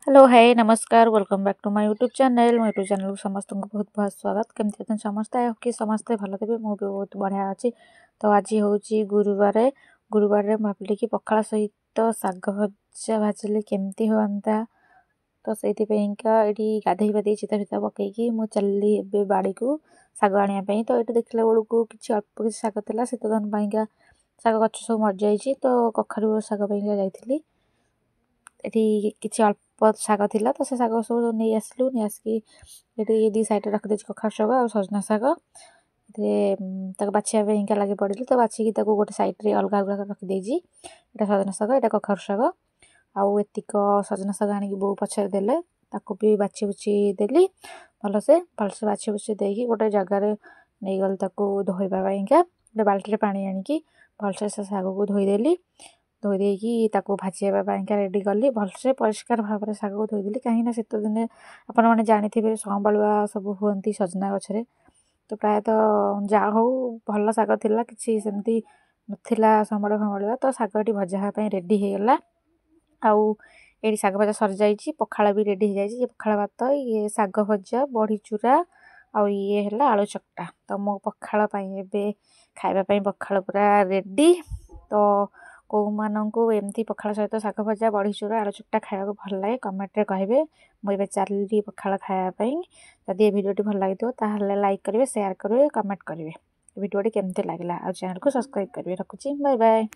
Hello hi नमस्कार welcome back to my YouTube channel मो YouTube channel समस्त को बहुत बहुत स्वागत केमती अच्छा समस्ते आई कि समस्ते भल थे मुझे बहुत बढ़िया अच्छी तो आज हूँ गुरुवार भाविली कि पखाड़ सहित शाग भजा भाजिले केमती हाँ तो से ये गाधे पाधे चिता फिता पकईकि मुझे चलि ए बाड़ी को शाग आने तो ये देखला बेलू कि अल्प किसी शाग था शीत दिन पाइका शाग गच सब मरी तो कखारू शाग जाइली ये किसी अल्प शाग थिला तो से शाग सब नहीं आसलु नहीं आसिक ये दी साइड रखिदे कखार शाग और सजना शाग बाछिया लगे पड़े तो बाछिकी गोटे सैड्रे अलग अलग रखिदे यहाँ सजना शाग यहाँ कखार शाग आउ एतिक सजना शाग आनिक बो पछरे देले ताकू भी बाछी बुची देली भलसे बाछी बुची देकी गोटे जगार नहीं गल धोइबाका गोटे बाल्टी पानी आनिकी भलसे से शाग को धोईदेली धोई देकी भाजवाई रेडी कली भलसे परिष्कार भाव में शाग को धोईदेली कहीं शीत दिन आपण मैंने जानी संबालुआ सब हुई सजना गचरे तो प्रायतः जा हो भल शाग थिला किसी सेमती नथिला संबालुआ फंबालुआ तो शागटी भजापी रेडी हो गला आउ ये शाग भजा सरी जाइए पखाड़ भी रेडी हो जाइए पखाड़ भात ये शाग भजा बड़ी चूरा आउ ये है आलू चकटा तो मो पखाड़ खावाई पखाड़ पूरा रेडी तो कौ मानू एमती पखाड़ सहित शाग भजा बड़ी चूरा आलू चकटा खाया भल लगे कमेंट कहे मुझे चली पखाड़ खायापी जदि ये भिडियो भल लगे लाइक करेंगे शेयर करेंगे कमेंट करेंगे भिडियो केमती लगे और चैनल को सब्सक्राइब करेंगे रखुची बाय बाय।